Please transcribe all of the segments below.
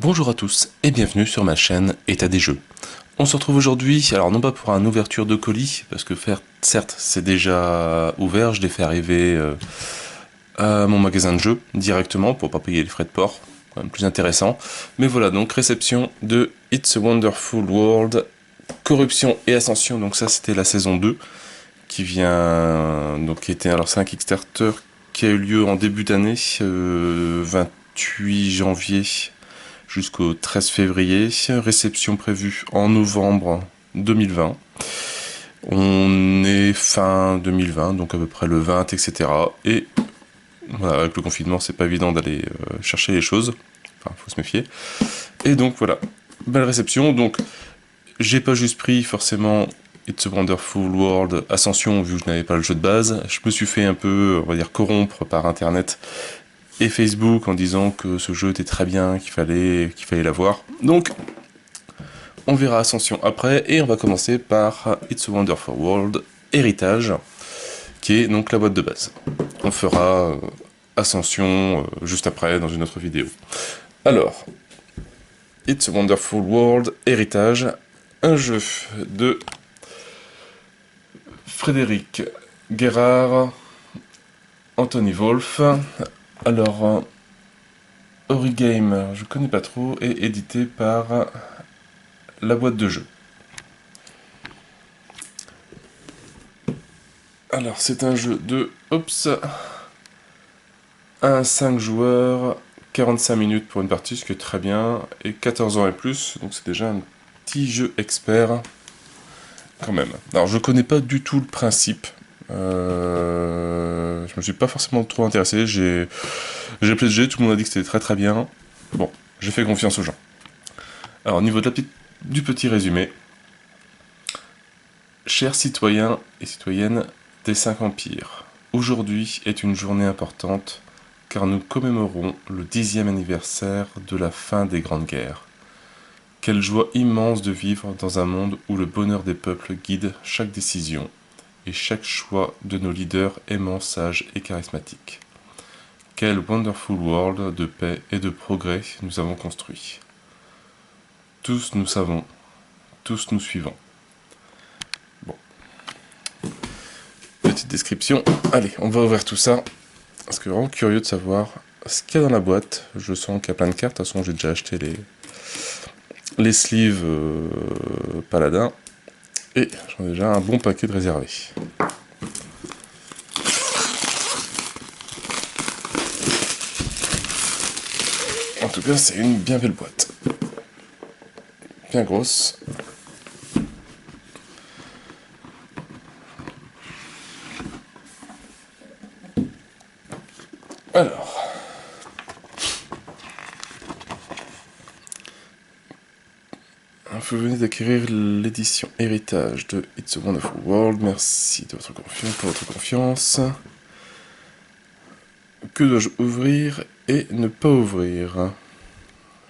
Bonjour à tous et bienvenue sur ma chaîne État des jeux. On se retrouve aujourd'hui, alors non pas pour une ouverture de colis, parce que certes c'est déjà ouvert, je l'ai fait arriver à mon magasin de jeux directement pour pas payer les frais de port, quand même plus intéressant. Mais voilà, donc réception de It's a Wonderful World, Corruption et Ascension, donc ça c'était la saison 2, qui vient, donc qui était, alors c'est un Kickstarter qui a eu lieu en début d'année, 28 janvier jusqu'au 13 février, réception prévue en novembre 2020. On est fin 2020, donc à peu près le 20, etc. Et voilà, avec le confinement, c'est pas évident d'aller chercher les choses. Enfin, faut se méfier. Et donc voilà, belle réception. Donc, j'ai pas juste pris forcément It's a Wonderful World Ascension, vu que je n'avais pas le jeu de base. Je me suis fait un peu, on va dire, corrompre par Internet et Facebook en disant que ce jeu était très bien, qu'il fallait l'avoir. Donc, on verra Ascension après, et on va commencer par It's a Wonderful World Héritage, qui est donc la boîte de base. On fera Ascension juste après dans une autre vidéo. Alors, It's a Wonderful World Héritage, un jeu de Frédéric Guérard, Anthony Wolf. Alors, Origame, je connais pas trop, et édité par la boîte de jeu. Alors, c'est un jeu de 5 joueurs, 45 minutes pour une partie, ce qui est très bien, et 14 ans et plus, donc c'est déjà un petit jeu expert, quand même. Alors, je connais pas du tout le principe, je me suis pas forcément trop intéressé, j'ai appelé ce jeu, tout le monde a dit que c'était très très bien. Bon, j'ai fait confiance aux gens. Alors, au niveau de du petit résumé, chers citoyens et citoyennes des 5 empires, aujourd'hui est une journée importante car nous commémorons le 10e anniversaire de la fin des grandes guerres. Quelle joie immense de vivre dans un monde où le bonheur des peuples guide chaque décision et chaque choix de nos leaders aimants, sages et charismatiques. Quel wonderful world de paix et de progrès nous avons construit. Tous nous savons, tous nous suivons. Bon. Petite description. Allez, on va ouvrir tout ça. Parce que vraiment curieux de savoir ce qu'il y a dans la boîte. Je sens qu'il y a plein de cartes. De toute façon, j'ai déjà acheté les sleeves Paladin. Et j'en ai déjà un bon paquet de réservés. En tout cas, c'est une bien belle boîte. Bien grosse. Alors. Vous venez d'acquérir l'édition Héritage de It's a Wonderful World. Merci de votre confiance, pour votre confiance. Que dois-je ouvrir et ne pas ouvrir?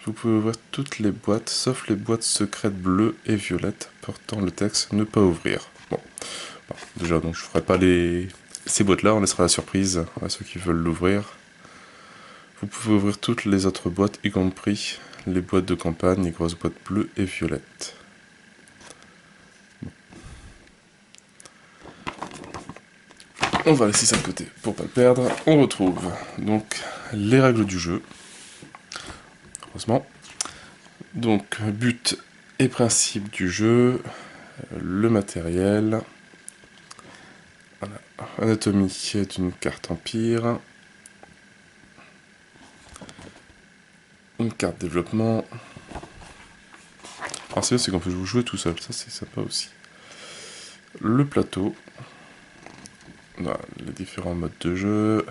Vous pouvez ouvrir toutes les boîtes, sauf les boîtes secrètes bleues et violettes portant le texte ne pas ouvrir. Bon, déjà, donc je ferai pas ces boîtes-là, on laissera la surprise à ceux qui veulent l'ouvrir. Vous pouvez ouvrir toutes les autres boîtes, y compris les boîtes de campagne, les grosses boîtes bleues et violettes. On va laisser ça de côté pour pas le perdre. On retrouve donc les règles du jeu. Heureusement. Donc, but et principe du jeu, le matériel, voilà. Anatomie d'une carte empire, une carte développement. Alors c'est bien, c'est qu'on peut jouer tout seul, ça c'est sympa aussi. Le plateau, voilà, les différents modes de jeu,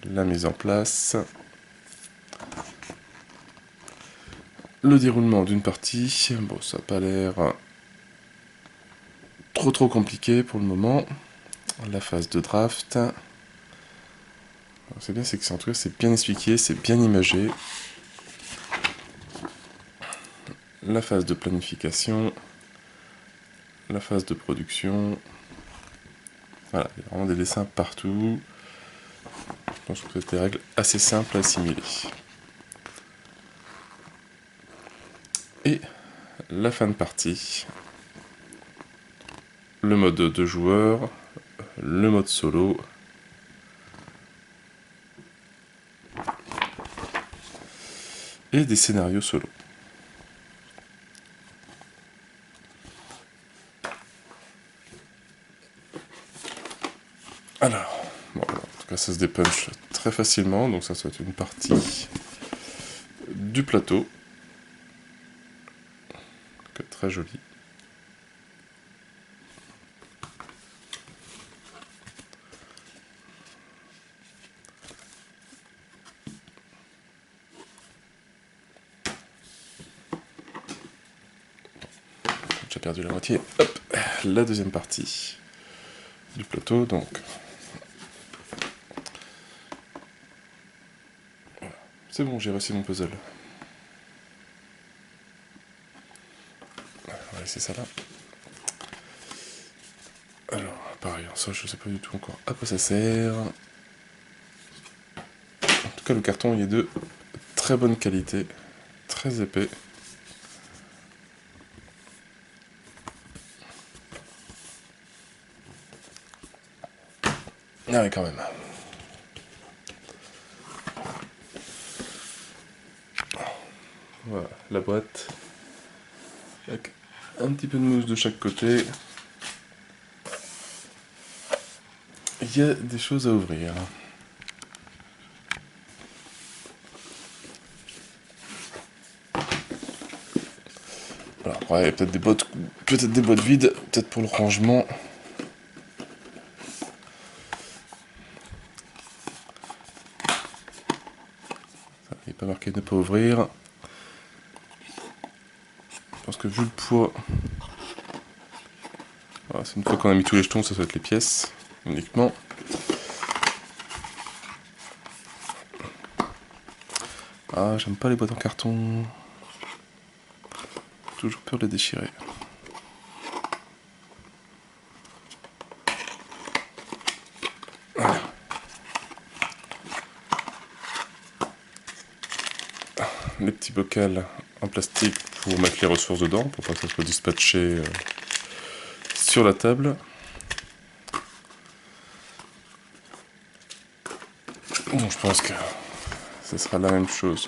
la mise en place, le déroulement d'une partie. Bon, ça n'a pas l'air trop compliqué pour le moment. La phase de draft. C'est bien, c'est que en tout cas c'est bien expliqué, c'est bien imagé. La phase de planification, la phase de production. Voilà, il y a vraiment des dessins partout. Je pense que c'est des règles assez simples à assimiler. la fin de partie, le mode 2 joueurs, le mode solo, et des scénarios solo. Alors, bon, en tout cas ça se dépunch très facilement, donc ça va être une partie du plateau, donc, très joli. J'ai perdu la moitié. Hop, la deuxième partie du plateau, donc. Voilà. C'est bon, j'ai réussi mon puzzle. On va laisser ça là. Alors, pareil, ça je sais pas du tout encore à quoi ça sert. En tout cas, le carton il est de très bonne qualité, très épais. Ah oui, quand même. Voilà, la boîte. Avec un petit peu de mousse de chaque côté. Il y a des choses à ouvrir. Voilà, ouais, il y a peut-être des boîtes vides, peut-être pour le rangement. Il n'est pas marqué ne pas ouvrir. Je pense que vu le poids, voilà, c'est une fois qu'on a mis tous les jetons, ça doit être les pièces uniquement. Ah, j'aime pas les boîtes en carton. Toujours peur de les déchirer. Voilà. Les petits bocals en plastique pour mettre les ressources dedans, pour pas que ça soit dispatché sur la table. Bon, je pense que ce sera la même chose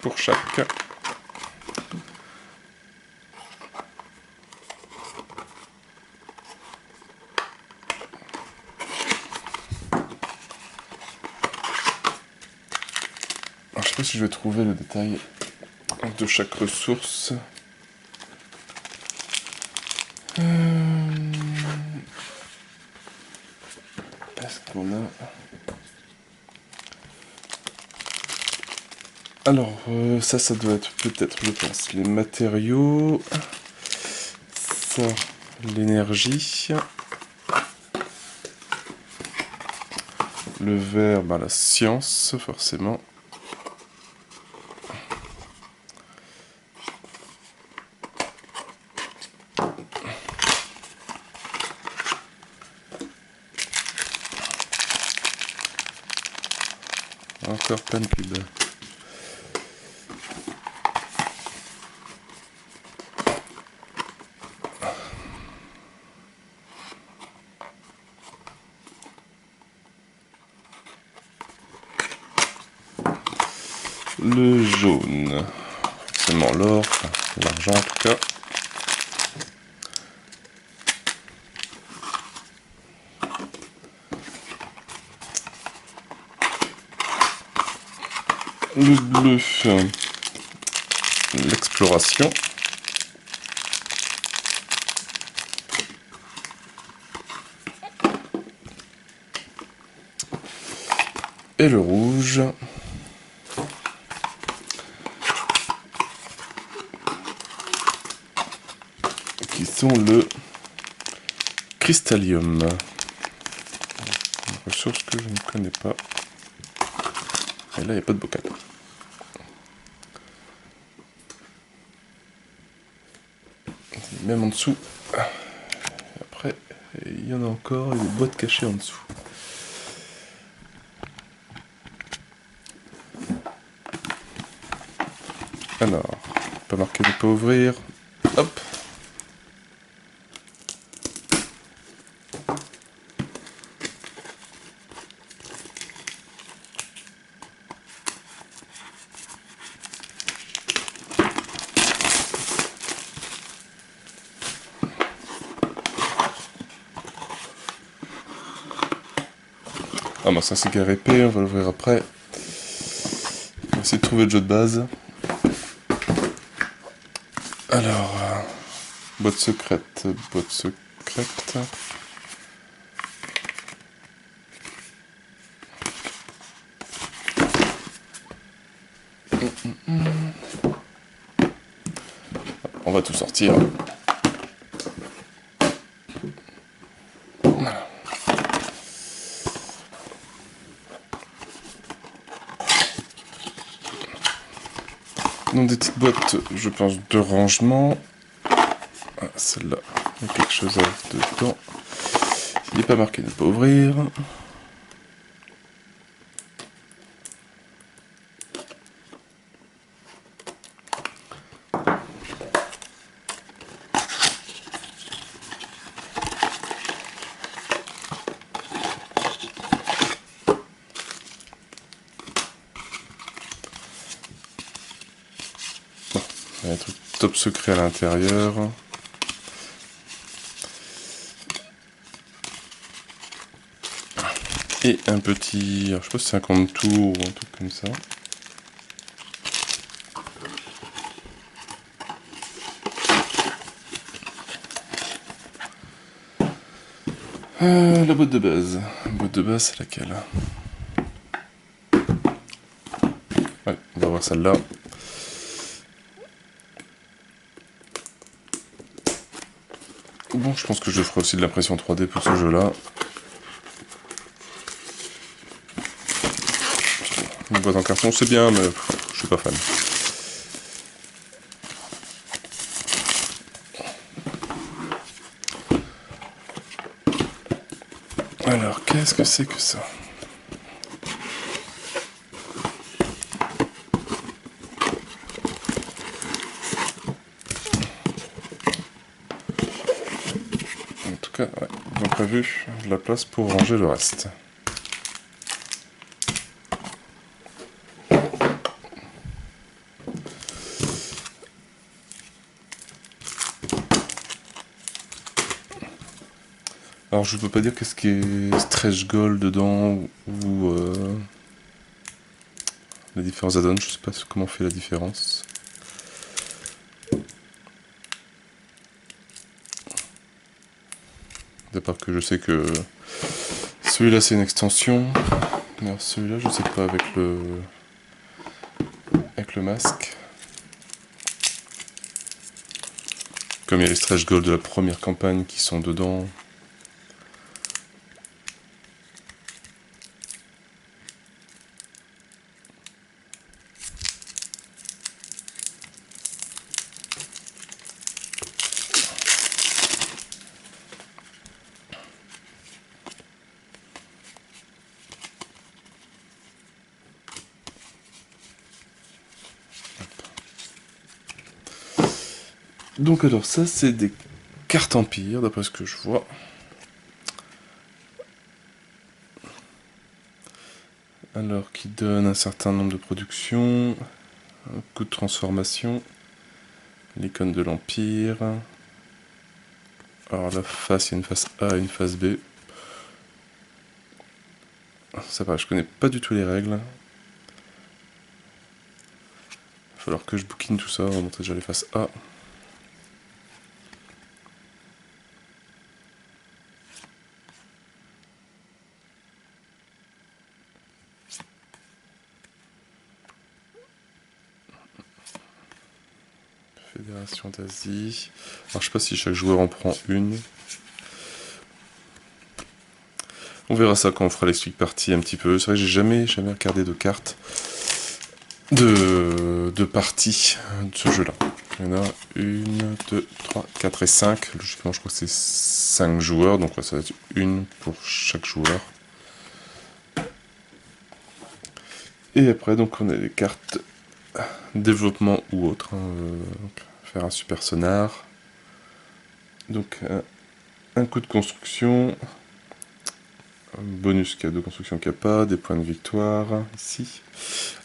pour chaque. Alors, je sais pas si je vais trouver le détail de chaque ressource. Est-ce qu'on a... Alors, ça doit être peut-être, je pense, les matériaux. Ça, l'énergie. Le verre, la science, forcément. Encore plein de cubes. Le jaune, forcément l'or, enfin, l'argent en tout cas. Le bleu, l'exploration. Et le rouge. Qui sont le cristallium. Une ressource que je ne connais pas. Et là, il n'y a pas de bocal. Même en dessous. Après, il y en a encore, il y a des boîtes cachées en dessous. Alors, pas marqué de pas ouvrir. Hop. Ah bah ça c'est carré épais, on va l'ouvrir après. On va essayer de trouver le jeu de base. Alors, boîte secrète, boîte secrète. On va tout sortir. Voilà. Donc des petites boîtes, je pense, de rangement. Ah, celle-là, il y a quelque chose dedans. Il n'est pas marqué ne pas ouvrir. Il y a un truc top secret à l'intérieur. Et un petit... Alors, je sais pas si c'est un compte tour ou un truc comme ça. La boîte de base. La boîte de base, c'est laquelle? Ouais, on va voir celle-là. Bon, je pense que je ferai aussi de l'impression 3D pour ce jeu-là. Une boîte en carton, c'est bien, mais je suis pas fan. Alors, qu'est-ce que c'est que ça? En tout cas, ouais, ils ont prévu de la place pour ranger le reste. Alors je peux pas dire qu'est-ce qui est stretch gold dedans ou les différents add-ons, je sais pas comment on fait la différence. D'à part que je sais que celui-là c'est une extension, alors celui-là je sais pas avec le masque. Comme il y a les stretch gold de la première campagne qui sont dedans. Donc alors ça c'est des cartes Empire d'après ce que je vois. Alors qui donne un certain nombre de productions, un coup de transformation, l'icône de l'Empire. Alors la face, il y a une face A et une face B. Ça va, je connais pas du tout les règles. Il va falloir que je bookine tout ça, on va montrer déjà les faces A. Fédération d'Asie. Alors je sais pas si chaque joueur en prend une. On verra ça quand on fera les speak parties un petit peu. C'est vrai que j'ai jamais regardé de cartes de parties de ce jeu-là. Il y en a 1, 2, 3, 4 et 5. Logiquement, je crois que c'est 5 joueurs, donc ça va être une pour chaque joueur. Et après, donc on a les cartes développement ou autre. faire un super sonar. Donc un coup de construction, un bonus de construction Kappa, des points de victoire ici,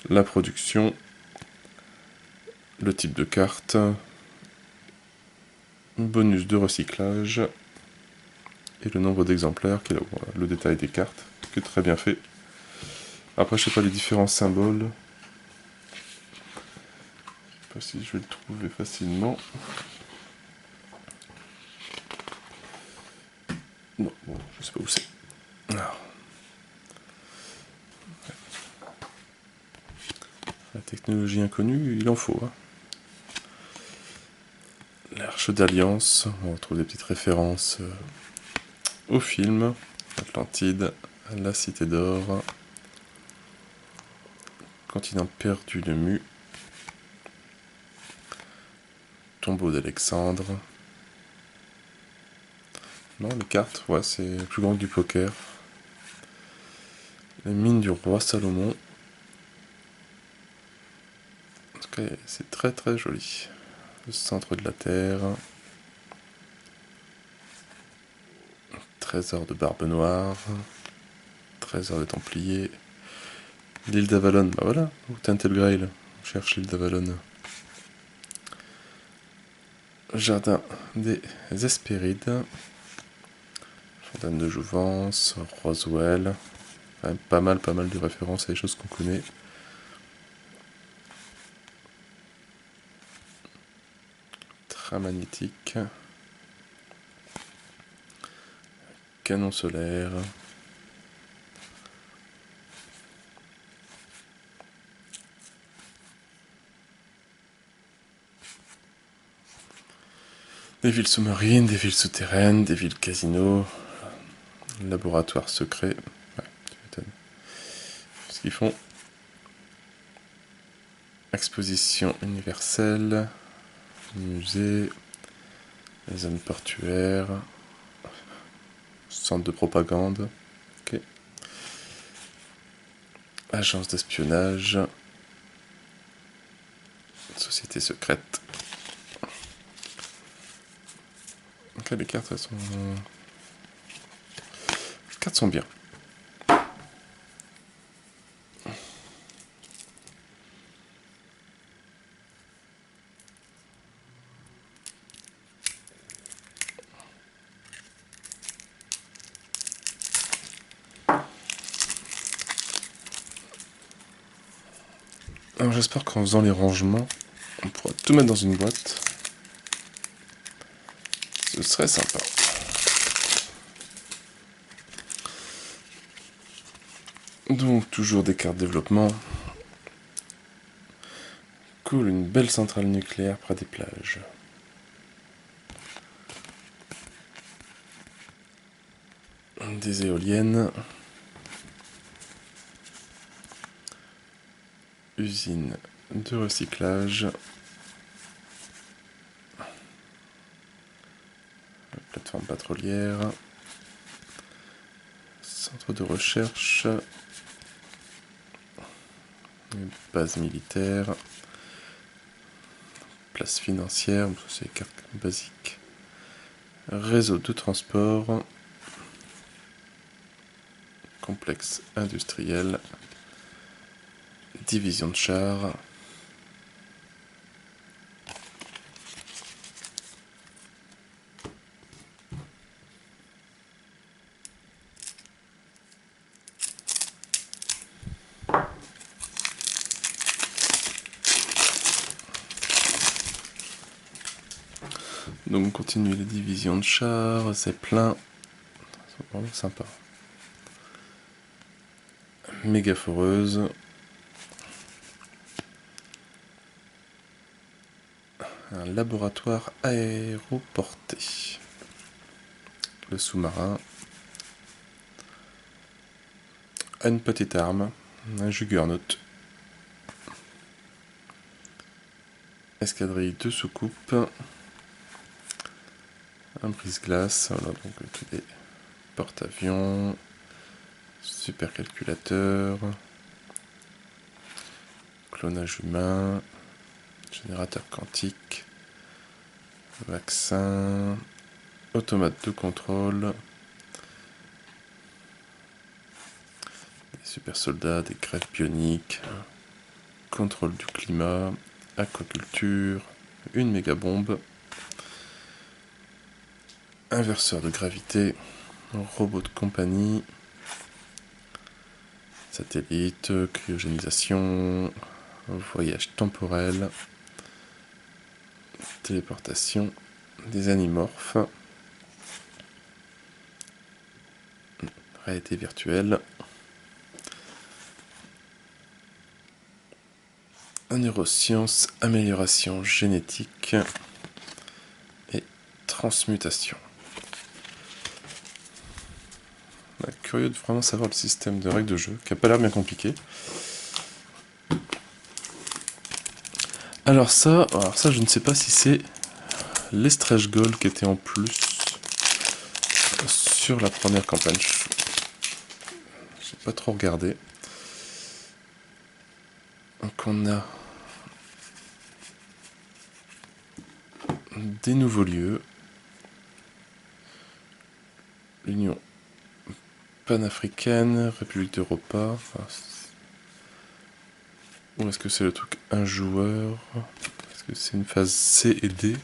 la production, le type de carte, bonus de recyclage et le nombre d'exemplaires, qui est là, voilà, le détail des cartes, qui est très bien fait. Après je sais pas les différents symboles, je sais pas si je vais le trouver facilement. Non, bon, je sais pas où c'est. Alors. La technologie inconnue, il en faut. Hein. L'Arche d'Alliance, on retrouve des petites références au film, Atlantide, la Cité d'Or, Continent perdu de Mu, Tombeau d'Alexandre. Non, les cartes, ouais, c'est plus grand que du poker. Les mines du roi Salomon. En tout cas, c'est très très joli. Le centre de la Terre. Trésor de Barbe Noire. Trésor des Templiers. L'île d'Avalon, bah voilà, ou Tintel Grail. On cherche l'île d'Avalon. Jardin des Hespérides. Fontaine de Jouvence, Roswell. Pas mal de références à des choses qu'on connaît. Train magnétique. Canon solaire. Des villes sous-marines, des villes souterraines, des villes casinos. Laboratoire secret. Ouais, tu m'étonnes. Ce qu'ils font. Exposition universelle. Musée. Les zones portuaires. Centre de propagande. Ok. Agence d'espionnage. Société secrète. Ok, les cartes, elles sont... Les cartes sont bien. Alors j'espère qu'en faisant les rangements, on pourra tout mettre dans une boîte. Ce serait sympa. Donc toujours des cartes développement. Cool, une belle centrale nucléaire près des plages. Des éoliennes. Usine de recyclage. Plateforme pétrolière. Centre de recherche. Base militaire. Place financière, c'est les cartes basiques. Réseau de transport. Complexe industriel. Division de chars. Donc on continue les divisions de chars, c'est plein. C'est vraiment sympa. Méga foreuse. Un laboratoire aéroporté. Le sous-marin. Une petite arme. Un juggernaut. Escadrille de soucoupe. Un brise-glace. Voilà, donc les porte-avions. Supercalculateur. Clonage humain. Générateur quantique. vaccin, automate de contrôle, des super soldats, des greffes bioniques, contrôle du climat, aquaculture, une méga bombe, inverseur de gravité, robot de compagnie, satellite, cryogénisation, voyage temporel, téléportation, des animorphes, réalité virtuelle, neurosciences, amélioration génétique et transmutation. Curieux de vraiment savoir le système de règles de jeu, qui a pas l'air bien compliqué. Alors ça, je ne sais pas si c'est les stretch goals qui étaient en plus sur la première campagne. J'ai pas trop regardé. Donc on a des nouveaux lieux. L'Union panafricaine, République d'Europa. Ou est-ce que c'est le truc un joueur? Est-ce que c'est une phase C et D?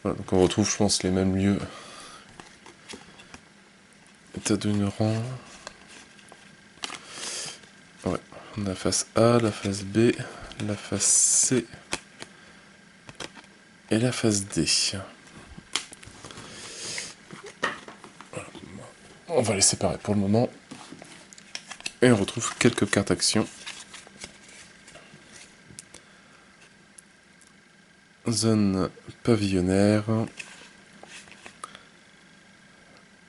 Voilà, donc on retrouve, je pense, les mêmes lieux. État de rang. Ouais, on a la phase A, la phase B, la phase C et la phase D. On va les séparer pour le moment. Et on retrouve quelques cartes actions. Zone pavillonnaire.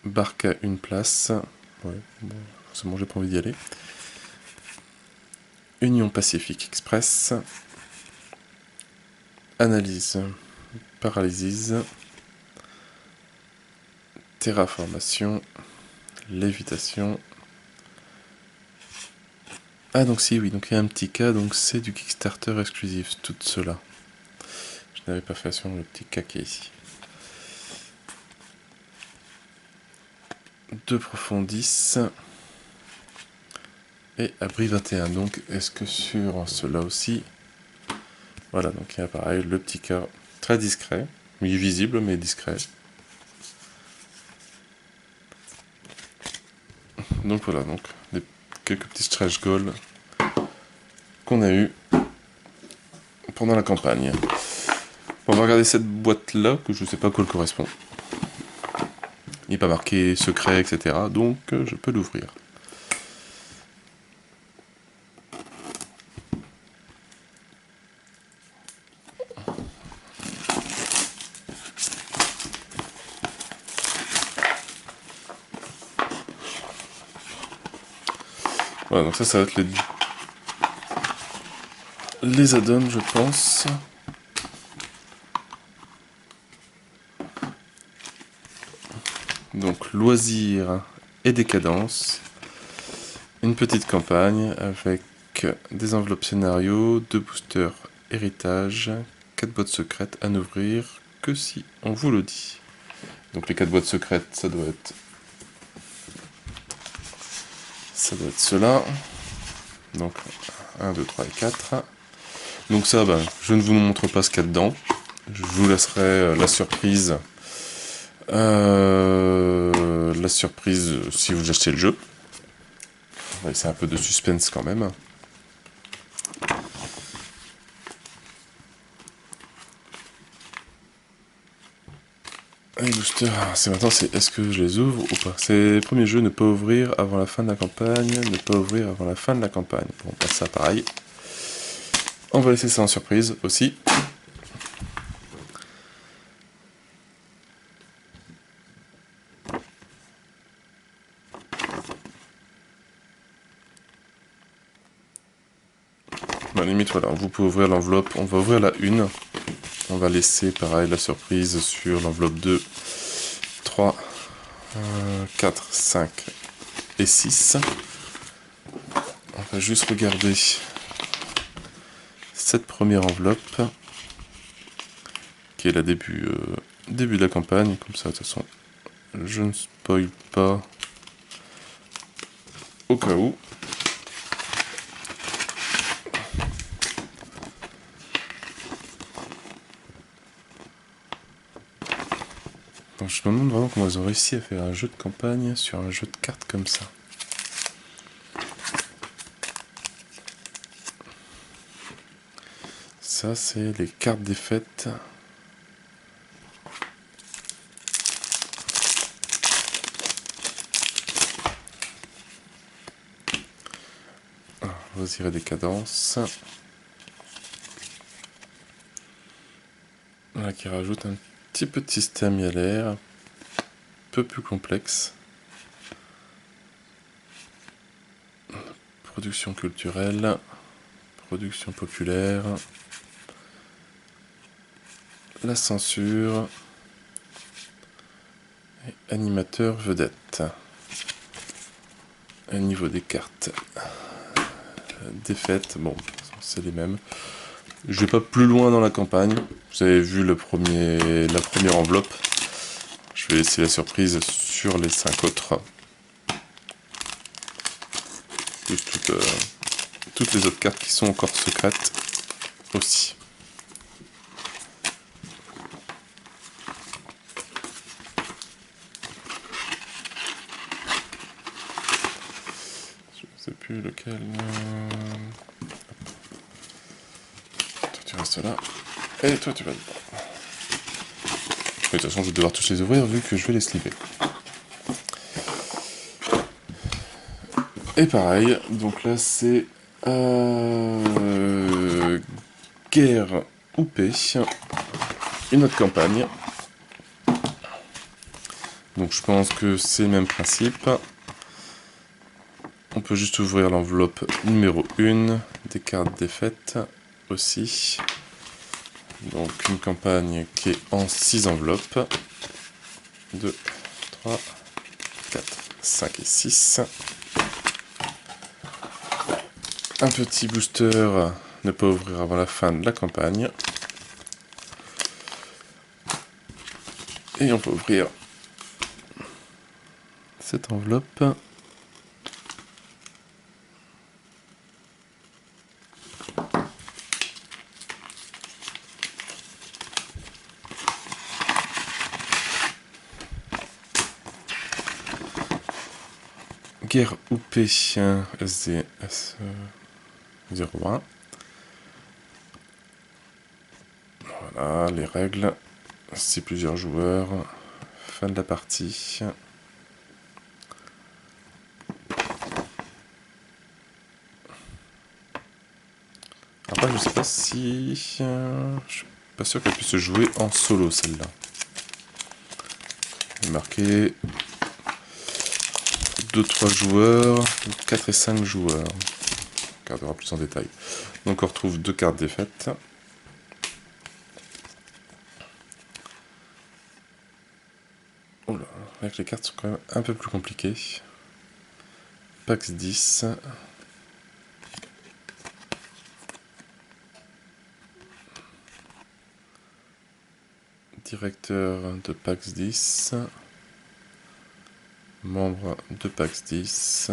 Barque à une place. Ouais, bon, forcément j'ai pas envie d'y aller. Union Pacifique Express. Analyse. Paralysis. Terraformation. Lévitation. Ah donc si, oui, donc il y a un petit cas, donc c'est du Kickstarter exclusif, tout cela. Je n'avais pas fait sur le petit cas qui est ici. 2 profondis. Et abri 21, donc est-ce que sur cela aussi... Voilà, donc il y a pareil, le petit cas très discret, oui visible mais discret. Donc voilà, donc quelques petits stretch goals qu'on a eu pendant la campagne. On va regarder cette boîte là, que je ne sais pas à quoi elle correspond. Il n'est pas marqué secret, etc. Donc je peux l'ouvrir. Voilà, donc ça va être les add-ons, je pense. Donc loisirs et décadence. Une petite campagne avec des enveloppes scénario, 2 boosters héritage, 4 boîtes secrètes à n'ouvrir que si on vous le dit. Donc les 4 boîtes secrètes, ça doit être cela. Donc 1, 2, 3 et 4. Donc ça, je ne vous montre pas ce qu'il y a dedans. Je vous laisserai la surprise. La surprise si vous achetez le jeu. On va laisser un peu de suspense quand même. Les boosters, c'est maintenant, c'est est-ce que je les ouvre ou pas? C'est le premier jeu, ne pas ouvrir avant la fin de la campagne, ne pas ouvrir avant la fin de la campagne. Bon, pas ça pareil. On va laisser ça en surprise aussi. Bon, limite, voilà, vous pouvez ouvrir l'enveloppe, on va ouvrir la 1. On va laisser pareil la surprise sur l'enveloppe 2, 3, 4, 5 et 6. On va juste regarder cette première enveloppe qui est la début de la campagne, comme ça de toute façon je ne spoil pas au cas où. Donc, je me demande vraiment comment ils ont réussi à faire un jeu de campagne sur un jeu de cartes comme ça. Ça, c'est les cartes des fêtes. Rosiré des cadences. Voilà, qui rajoute un petit peu de système hyalaire, un peu plus complexe. Production culturelle, production populaire, la censure, et animateur vedette. Au niveau des cartes des fêtes, bon, c'est les mêmes. Je vais pas plus loin dans la campagne. Vous avez vu la première enveloppe. Je vais laisser la surprise sur les 5 autres. Plus toutes les autres cartes qui sont encore secrètes aussi. Je ne sais plus lequel. Toi tu restes là. Et toi tu vas dedans. De toute façon je vais devoir tous les ouvrir vu que je vais les slipper. Et pareil, donc là c'est guerre ou paix, une autre campagne. Donc je pense que c'est le même principe. On peut juste ouvrir l'enveloppe numéro 1, des cartes des fêtes aussi. Donc une campagne qui est en 6 enveloppes. 2, 3, 4, 5 et 6. Un petit booster, ne pas ouvrir avant la fin de la campagne. Et on peut ouvrir cette enveloppe. Guerre ou paix, SDS 01. Voilà, les règles. C'est plusieurs joueurs. Fin de la partie. Après, je sais pas si... je suis pas sûr qu'elle puisse se jouer en solo, celle-là. Marqué 2-3 joueurs, 4 et 5 joueurs. On regardera plus en détail. Donc on retrouve 2 cartes des fêtes. Oh là, avec les cartes sont quand même un peu plus compliquées. Pax 10. Directeur de Pax 10. Membre de Pax 10.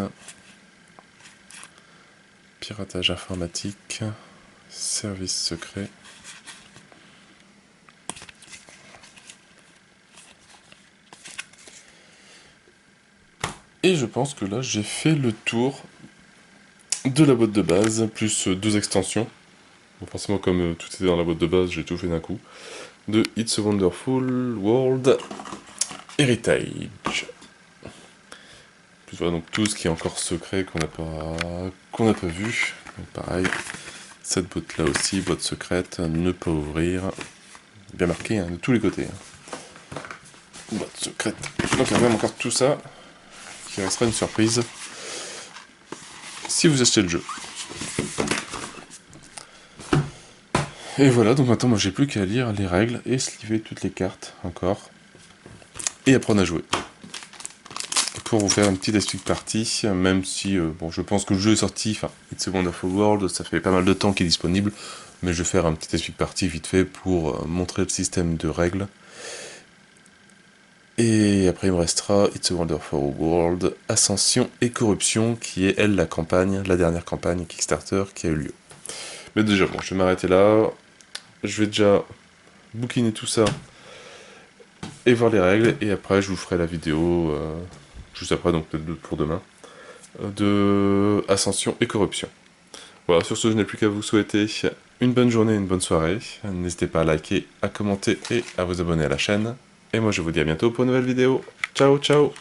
Piratage informatique. Service secret. Et je pense que là j'ai fait le tour de la boîte de base, plus 2 extensions. Bon, forcément comme tout était dans la boîte de base, j'ai tout fait d'un coup. De It's a Wonderful World Heritage. Plus voilà donc tout ce qui est encore secret qu'on n'a pas vu. Donc pareil, cette boîte là aussi, boîte secrète, ne pas ouvrir. Bien marqué hein, de tous les côtés. Hein. Boîte secrète. Donc il y a même encore tout ça qui restera une surprise si vous achetez le jeu. Et voilà, donc maintenant moi j'ai plus qu'à lire les règles et sliver toutes les cartes encore. Et apprendre à jouer. Pour vous faire une petite explique partie, même si bon, je pense que le jeu est sorti, enfin It's a Wonderful World, ça fait pas mal de temps qu'il est disponible, Mais je vais faire un petit explique partie vite fait pour montrer le système de règles. Et après il me restera It's a Wonderful World, Ascension et Corruption, qui est elle la campagne, la dernière campagne Kickstarter qui a eu lieu. Mais déjà bon, je vais m'arrêter là. Je vais déjà bookiner tout ça et voir les règles, et après je vous ferai la vidéo, juste après, donc peut-être pour demain, de Ascension et Corruption. Voilà, sur ce, je n'ai plus qu'à vous souhaiter une bonne journée et une bonne soirée. N'hésitez pas à liker, à commenter et à vous abonner à la chaîne. Et moi je vous dis à bientôt pour une nouvelle vidéo. Ciao, ciao!